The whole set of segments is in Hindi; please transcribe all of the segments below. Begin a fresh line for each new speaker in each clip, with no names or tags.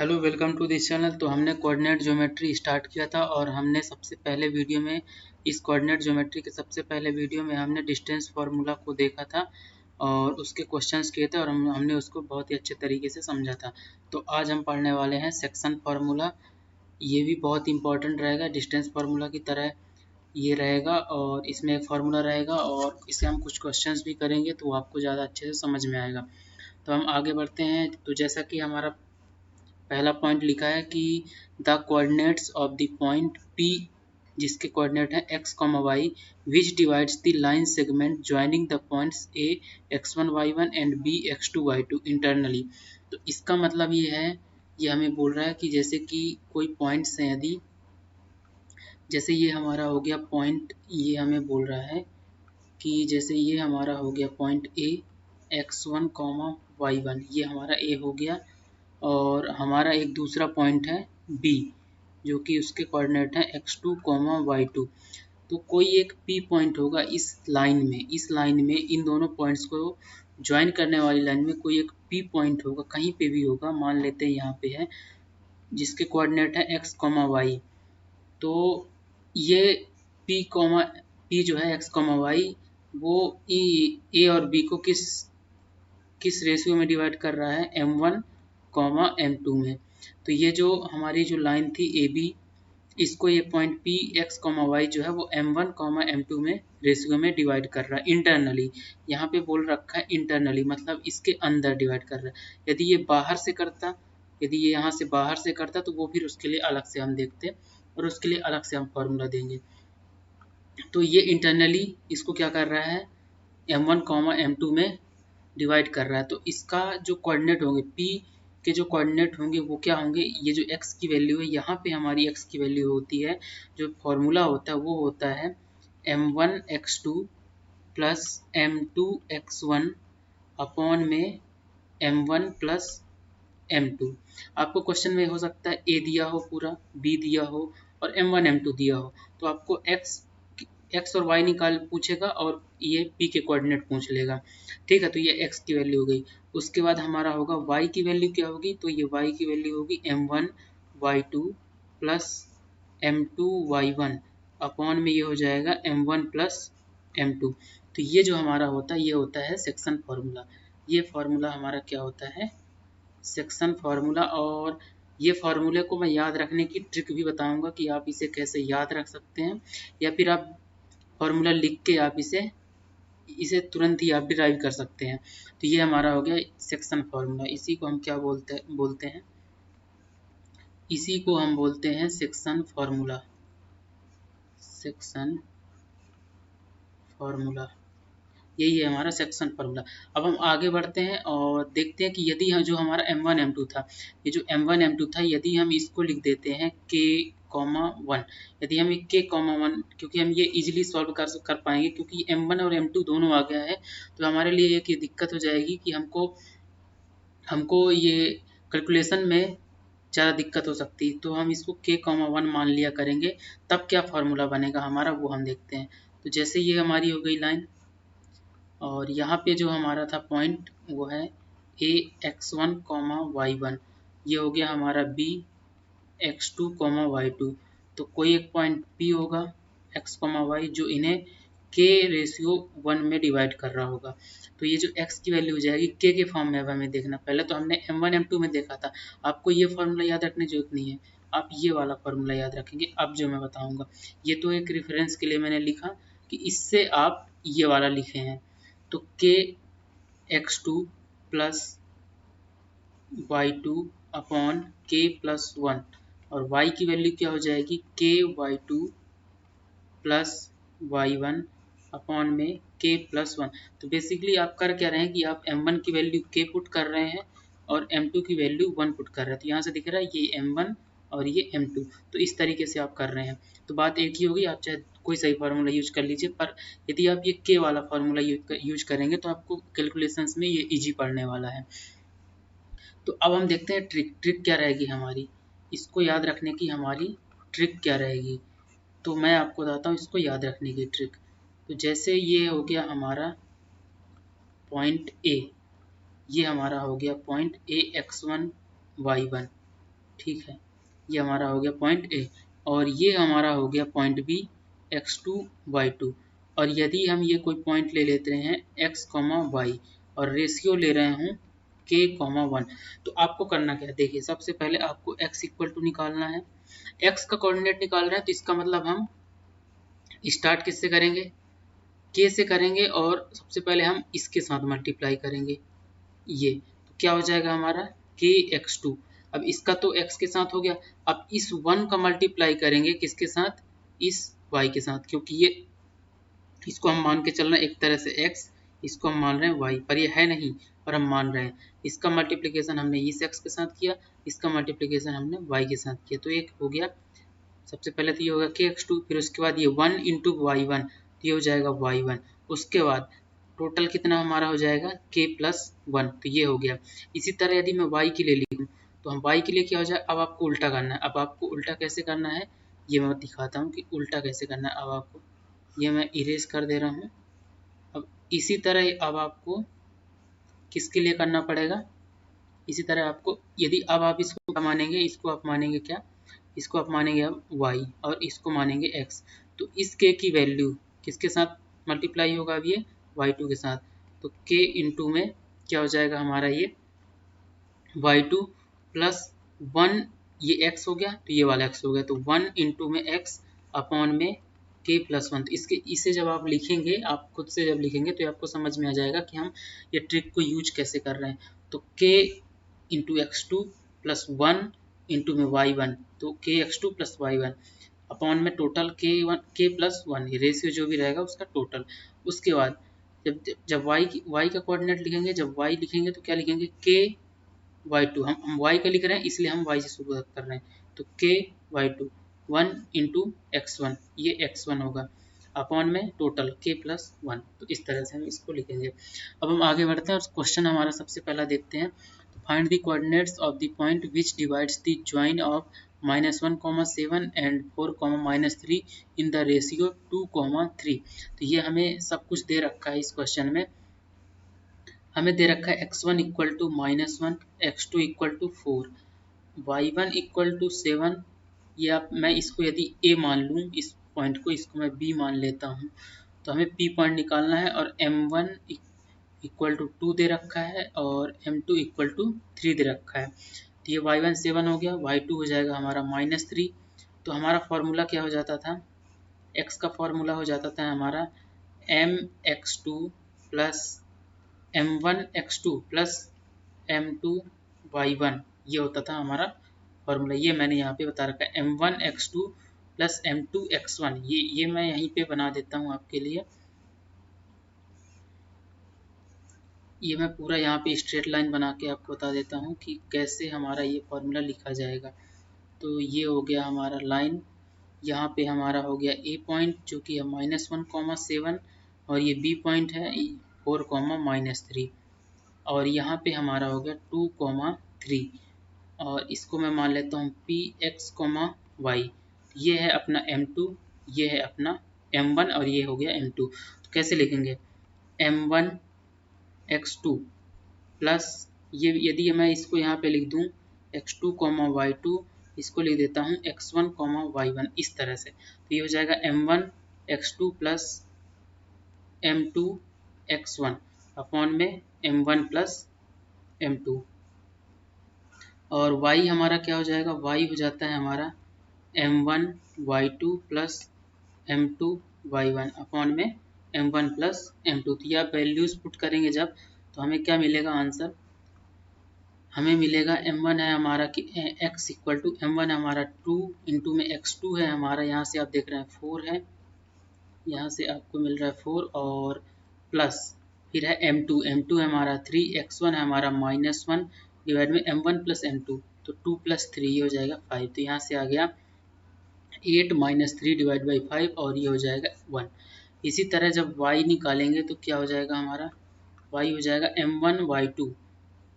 Hello, welcome to this channel. तो हमने कोऑर्डिनेट ज्योमेट्री स्टार्ट किया था और हमने सबसे पहले वीडियो में इस कोऑर्डिनेट ज्योमेट्री के सबसे पहले वीडियो में हमने डिस्टेंस फार्मूला को देखा था और उसके क्वेश्चंस किए थे और हमने उसको बहुत ही अच्छे तरीके से समझा था। तो आज हम पढ़ने वाले हैं सेक्शन फार्मूला। ये भी बहुत इंपॉर्टेंट रहेगा, डिस्टेंस फार्मूला की तरह ये रहेगा और इसमें एक फार्मूला रहेगा और इसे हम कुछ क्वेश्चंस भी करेंगे तो आपको ज़्यादा अच्छे से समझ में आएगा। तो हम आगे बढ़ते हैं। तो जैसा कि हमारा पहला पॉइंट लिखा है कि the coordinates of the point P, जिसके कोऑर्डिनेट है x, y, which divides the line segment joining the points A x1 y1 and B x2 y2 internally. तो इसका मतलब ये है, ये हमें बोल रहा है कि जैसे कि कोई पॉइंट्स हैं, यदि जैसे ये हमारा हो गया पॉइंट, ये हमें बोल रहा है कि जैसे ये हमारा हो गया पॉइंट A x1 y1, ये हमारा A हो गया और हमारा एक दूसरा पॉइंट है B जो कि उसके कोऑर्डिनेट है x2, y2। तो कोई एक P पॉइंट होगा इस लाइन में इन दोनों पॉइंट्स को ज्वाइन करने वाली लाइन में कोई एक P पॉइंट होगा, कहीं पे भी होगा। मान लेते हैं यहाँ पे है, जिसके कोऑर्डिनेट है x, y। तो ये P जो है x, y, वो A और B को किस रेशियो में डिवाइड कर रहा है, m1, m2 में। तो ये जो हमारी जो लाइन थी AB, इसको ये पॉइंट P x, y जो है वो m1, m2 में रेशियो में डिवाइड कर रहा है इंटरनली। यहाँ पे बोल रखा है इंटरनली, मतलब इसके अंदर डिवाइड कर रहा है। यदि ये यहाँ से बाहर से करता तो वो फिर उसके लिए अलग से हम देखते और उसके लिए अलग से हम फॉर्मूला देंगे। तो ये इंटरनली इसको क्या कर रहा है, m1, m2 में डिवाइड कर रहा है। तो इसका जो कोऑर्डिनेट होंगे, P के जो कोऑर्डिनेट होंगे वो क्या होंगे, ये जो x की वैल्यू है, यहाँ पे हमारी x की वैल्यू होती है, जो फॉर्मूला होता है वो होता है m1 x2 plus m2 x1 upon में m1 प्लस m2। आपको क्वेश्चन में हो सकता है a दिया हो पूरा, b दिया हो और m1 m2 दिया हो, तो आपको x और y निकाल पूछेगा और ये p के कोऑर्डिनेट पूछ लेगा। ठीक है, तो ये x की वैल्यू हो गई। उसके बाद हमारा होगा y की वैल्यू क्या होगी, तो ये y की वैल्यू होगी m1 y2 plus m2 y1 upon में ये हो जाएगा m1 प्लस m2। तो ये जो हमारा होता है ये होता है सेक्शन फार्मूला। ये फार्मूला हमारा क्या होता है, सेक्शन फार्मूला। और ये फार्मूले को मैं याद रखने की ट्रिक भी बताऊंगा कि आप इसे कैसे याद रख सकते हैं, या फिर आप फार्मूला लिख के आप इसे तुरंत ही आप डिराइव कर सकते हैं। तो ये हमारा हो गया सेक्शन फार्मूला। इसी को हम क्या बोलते हैं, इसी को हम बोलते हैं सेक्शन फार्मूला। सेक्शन फार्मूला यही है हमारा सेक्शन फार्मूला। अब हम आगे बढ़ते हैं और देखते हैं कि यदि जो हमारा m1 m2 था, ये जो m1 m2 था, यदि हम इसको लिख देते हैं k, 1, यदि हम k, 1, क्योंकि हम ये इजीली सॉल्व कर पाएंगे क्योंकि m1 और m2 दोनों आ गया है। तो हमारे लिए एक ये दिक्कत हो जाएगी कि हमको ये कैलकुलेशन में ज़्यादा दिक्कत हो सकती है। तो हम इसको k, 1 मान लिया करेंगे, तब क्या फार्मूला बनेगा हमारा वो हम देखते हैं। तो जैसे ये हमारी हो गई लाइन और यहाँ पे जो हमारा था पॉइंट वो है a x1, y1, ये हो गया हमारा b x2, y2। तो कोई एक पॉइंट p होगा x, y जो इन्हें k रेशियो 1 में डिवाइड कर रहा होगा। तो ये जो x की वैल्यू हो जाएगी k के फॉर्म में। अब हमें देखना, पहले तो हमने m1 m2 में देखा था, आपको ये फार्मूला याद रखने की जरूरत नहीं है, आप ये वाला फार्मूला याद रखेंगे अब जो मैं बताऊंगा। ये तो एक रेफरेंस के लिए मैंने लिखा कि इससे आप ये वाला लिखे हैं। तो k x2 plus y2 upon k plus 1 और y की वैल्यू क्या हो जाएगी, k y2 plus y1 upon में k प्लस 1। तो बेसिकली आप कर क्या रहे हैं कि आप m1 की वैल्यू k पुट कर रहे हैं और m2 की वैल्यू 1 पुट कर रहे हैं। तो यहाँ से दिख रहा है ये m1 और ये m2, तो इस तरीके से आप कर रहे हैं। तो बात एक ही होगी, आप चाहे कोई सही फार्मूला यूज कर लीजिए, पर यदि आप ये k वाला फार्मूला यूज करेंगे तो आपको कैलकुलेशंस में ये इजी पड़ने वाला है। तो अब हम देखते हैं ट्रिक क्या रहेगी हमारी, इसको याद रखने की हमारी ट्रिक क्या रहेगी। तो मैं आपको बताता हूँ इसको याद रखने की ट्रिक। तो जैसे ये हो गया हमारा पॉइंट A, ये हमारा हो गया पॉइंट A x1 y1, ठीक है, ये हमारा हो गया पॉइंट ए, और ये हमारा हो गया पॉइंट बी x2 y2। और यदि हम ये कोई पॉइंट ले लेते हैं x, y और रेशियो ले रहे हूँ k, 1, तो आपको करना क्या है, देखिए सबसे पहले आपको x इक्वल टू निकालना है। x का कोऑर्डिनेट निकाल रहे हैं तो इसका मतलब हम स्टार्ट किससे करेंगे, k से करेंगे, और सबसे पहले हम इसके साथ मल्टीप्लाई करेंगे ये, तो क्या हो जाएगा हमारा kx2। अब इसका तो x के साथ हो गया, अब इस 1 का मल्टीप्लाई करेंगे किसके साथ, इस y के साथ, क्योंकि ये इसको हम मान के चल रहे हैं एक तरह से x, इसको हम मान रहे हैं y, पर ये है नहीं, पर हम मान रहे हैं। इसका मल्टीप्लिकेशन हमने इस x के साथ किया, इसका मल्टीप्लिकेशन हमने y के साथ किया, तो एक हो गया। सबसे पहले तो ये होगा kx2, फिर उसके बाद ये 1 इंटू y1, तो ये हो जाएगा y1। उसके बाद टोटल कितना हमारा हो जाएगा k प्लस 1, तो ये हो गया। इसी तरह यदि मैं y के लिए लिखूँ तो हम y के लिए क्या हो जाए, अब आपको उल्टा करना है। अब आपको उल्टा कैसे करना है ये मैं दिखाता हूँ कि उल्टा कैसे करना है। अब आपको ये मैं इरेज कर दे रहा हूँ। अब इसी तरह अब आपको किसके लिए करना पड़ेगा, इसी तरह आपको, यदि अब आप इसको क्या मानेंगे, इसको आप मानेंगे क्या, इसको आप मानेंगे अब y और इसको मानेंगे x, तो इस k की वैल्यू किसके साथ मल्टीप्लाई होगा, अब ये y2 के साथ, तो k इंटू में क्या हो जाएगा हमारा ये y2 प्लस 1, ये x हो गया तो ये वाला x हो गया, तो 1 इंटू में x अपॉन में k प्लस 1। तो इसे जब आप लिखेंगे, आप खुद से जब लिखेंगे तो आपको समझ में आ जाएगा कि हम ये ट्रिक को यूज कैसे कर रहे हैं। तो k into x2 plus 1 into में y1, तो kx2 प्लस y1 अपॉन में टोटल k प्लस 1, ये रेशियो जो भी रहेगा उसका टोटल। उसके बाद जब y का कोऑर्डिनेट लिखेंगे, जब y लिखेंगे तो क्या लिखेंगे, k y2, हम y का लिख रहे हैं इसलिए हम y से शुरुआत कर रहे हैं, तो k y2 1 इंटू x1, ये x1 होगा अपॉन में टोटल k प्लस 1। तो इस तरह से हम इसको लिखेंगे। अब हम आगे बढ़ते हैं और क्वेश्चन हमारा सबसे पहला देखते हैं। Find the coordinates of the point which divides the join of -1, 7 and 4, -3 in the ratio 2, 3। तो ये हमें सब कुछ दे रखा है इस क्वेश्चन में। हमें दे रखा है x1 equal to -1, x2 equal to 4, y1 equal to 7। ये आप, मैं इसको यदि a मान लूँ, इस पॉइंट को, इसको मैं b मान लेता हूँ, तो हमें p पॉइंट निकालना है। और m1 इक्वल टू 2 दे रखा है और m2 इक्वल टू 3 दे रखा है। तो ये y1 7 हो गया, y2 हो जाएगा हमारा -3। तो हमारा फॉर्मूला क्या हो जाता था, x का फॉर्मूला हो जाता था हमारा mx2 plus m1x2 plus m2 y1, ये होता था हमारा फॉर्मूला। ये मैंने यहाँ पे बता रखा है m1x2 प्लस m2x1, ये मैं यहीं पे बना देता हूँ आपके लिए। ये मैं पूरा यहाँ पे स्ट्रेट लाइन बना के आपको बता देता हूँ कि कैसे हमारा ये फॉर्मूला लिखा जाएगा। तो ये हो गया हमारा लाइन, यहाँ पे हमारा हो गया ए पॉइंट जो कि है -1, 7, और ये बी पॉइंट है 4, -3, और यहाँ पे हमारा हो गया 2, 3, और इसको मैं मान लेता हूँ px, y। ये है अपना m2, ये है अपना m1, और ये हो गया m2। तो कैसे लिखेंगे, m1x2 प्लस, ये यदि मैं इसको यहाँ पे लिख दूँ x2, y2, इसको लिख देता हूँ x1, y1, इस तरह से। तो ये हो जाएगा m1x2 प्लस m2x1 अपॉन में m1 प्लस m2, और y हमारा क्या हो जाएगा, y हो जाता है हमारा m1 y2 plus m2 y1 upon में m1 प्लस m2। तो ये आप वैल्यूज पुट करेंगे जब, तो हमें क्या मिलेगा आंसर, हमें मिलेगा m1 है हमारा कि x इक्वल टू m1 हमारा 2 इंटू में x2 है हमारा, यहाँ से आप देख रहे हैं 4 है, यहाँ से आपको मिल रहा है 4, और प्लस फिर है m2 है हमारा 3, x1 है हमारा -1 डिवाइड में m1 प्लस m2, तो 2 प्लस 3 ये हो जाएगा 5। तो यहाँ से आ गया 8 -3 डिवाइड बाई 5, और ये हो जाएगा 1। इसी तरह जब y निकालेंगे तो क्या हो जाएगा हमारा, y हो जाएगा m1 y2।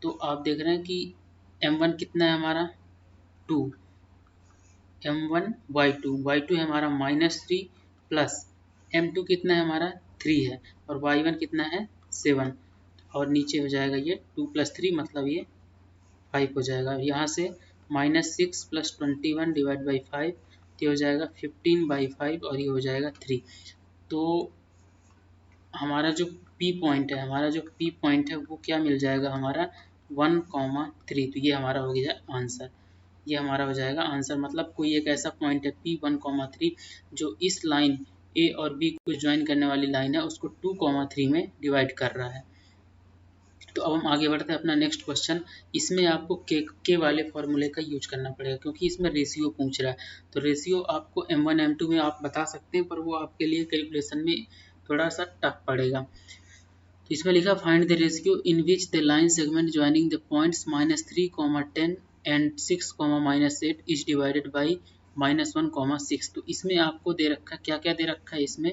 तो आप देख रहे हैं कि m1 कितना है हमारा 2, m1 y2 है हमारा -3 प्लस m2 कितना है हमारा 3 है, और y1 कितना है 7, और नीचे हो जाएगा ये 2 प्लस 3 मतलब ये 5 हो जाएगा। यहाँ से -6 + 21 डिवाइड बाई 5, तो ये हो जाएगा 15/5 और ये हो जाएगा 3। तो हमारा जो P पॉइंट है वो क्या मिल जाएगा हमारा 1,3। तो ये हमारा हो गया आंसर, ये हमारा हो जाएगा आंसर। मतलब कोई एक ऐसा पॉइंट है P 1,3 जो इस लाइन A और B को ज्वाइन करने वाली लाइन है उसको 2,3 में डिवाइड कर रहा है। तो अब हम आगे बढ़ते हैं अपना नेक्स्ट क्वेश्चन। इसमें आपको के वाले फॉर्मूले का यूज करना पड़ेगा क्योंकि इसमें रेशियो पूछ रहा है। तो रेशियो आपको M1 M2 में आप बता सकते हैं, पर वो आपके लिए कैलकुलेशन में थोड़ा सा टफ पड़ेगा। तो इसमें लिखा find the ratio in which the line segment joining the points -3, 10 and 6, -8 is divided by -1, 6। तो इसमें आपको दे रखा है, क्या क्या दे रखा है इसमें,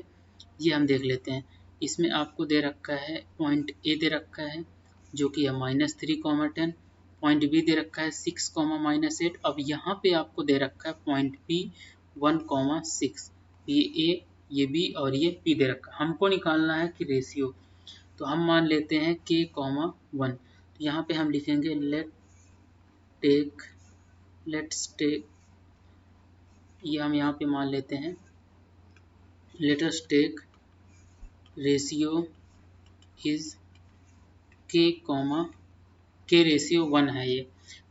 ये हम देख लेते हैं। इसमें आपको दे रखा है पॉइंट ए दे रखा है जो कि है -3, 10। पॉइंट बी दे रखा है 6, -8। अब यहाँ पे आपको दे रखा है पॉइंट पी 1, 6। ये ए, ये बी और ये पी दे रखा है। हमको निकालना है कि रेशियो, तो हम मान लेते हैं k, 1। तो यहाँ पे हम लिखेंगे लेट्स टेक, ये हम यहाँ पे मान लेते हैं let us take ratio is k ratio 1 है। ये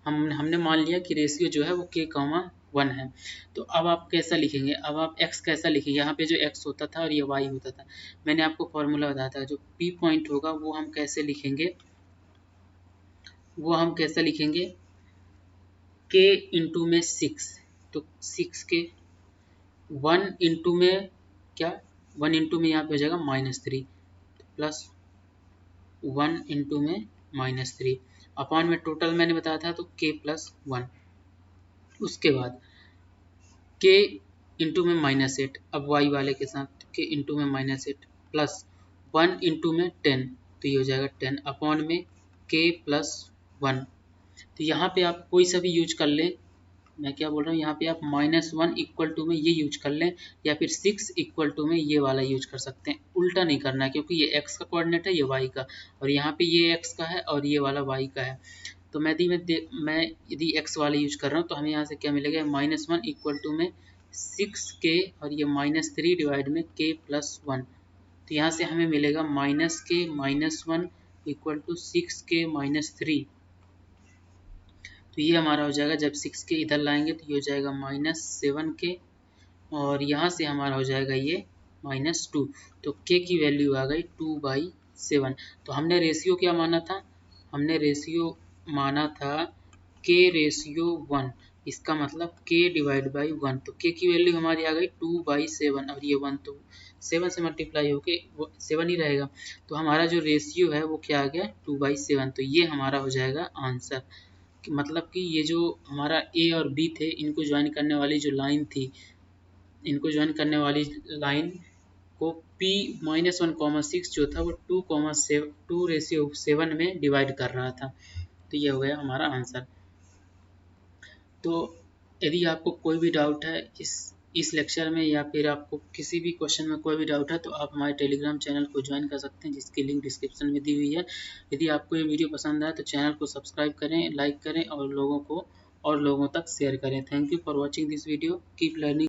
हमने मान लिया कि रेशियो जो है वो k, 1 है। तो अब आप कैसा लिखेंगे, अब आप x कैसा लिखेंगे, यहाँ पे जो x होता था और ये y होता था, मैंने आपको फॉर्मूला बताया था। जो p पॉइंट होगा वो हम कैसे लिखेंगे, k इंटू में 6। तो 6 के 1 इंटू में क्या, 1 इंटू में यहाँ पे हो जाएगा -3 प्लस 1 इंटू में -3 अपॉन में टोटल मैंने बताया था तो k + 1। उसके बाद k इंटू में -8, अब y वाले के साथ k इंटू में -8 प्लस 1 इंटू में 10, तो ये हो जाएगा 10 अपॉन में k + 1। तो यहाँ पे आप कोई सा भी यूज कर लें, मैं क्या बोल रहा हूँ, यहाँ पे आप -1 इक्वल टू में ये यूज कर लें या फिर 6 इक्वल टू में ये वाला यूज कर सकते हैं। उल्टा नहीं करना है क्योंकि ये x का कोऑर्डिनेट है, ये y का, और यहाँ पे ये x का है और ये वाला y का है। तो मैं यदि x वाले यूज कर रहा हूँ तो हमें यहाँ से क्या मिलेगा, -1 इक्वल टू में 6k और ये -3 डिवाइड में k + 1। तो यहाँ से हमें मिलेगा -k -1 इक्वल टू 6k -3। तो ये हमारा हो जाएगा, जब 6k इधर लाएंगे तो ये हो जाएगा -7k और यहाँ से हमारा हो जाएगा ये -2। तो k की वैल्यू आ गई 2/7। तो हमने रेशियो क्या माना था, हमने रेशियो माना था k रेशियो 1, इसका मतलब k डिवाइड बाई 1। तो k की वैल्यू हमारी आ गई 2/7 और ये 1 तो 7 से मल्टीप्लाई होके 7 ही रहेगा। तो हमारा जो रेशियो है वो क्या आ गया 2/7। तो ये हमारा हो जाएगा आंसर। मतलब कि ये जो हमारा ए और बी थे, इनको ज्वाइन करने वाली जो लाइन थी, इनको ज्वाइन करने वाली लाइन को P -1, 6 जो था वो 2/7 में डिवाइड कर रहा था। तो ये हो गया हमारा आंसर। तो यदि आपको कोई भी डाउट है इस लेक्चर में या फिर आपको किसी भी क्वेश्चन में कोई भी डाउट है तो आप हमारे टेलीग्राम चैनल को ज्वाइन कर सकते हैं जिसकी लिंक डिस्क्रिप्शन में दी हुई है। यदि आपको ये वीडियो पसंद आए तो चैनल को सब्सक्राइब करें, लाइक करें और लोगों तक शेयर करें। Thank you for watching this video. Keep learning.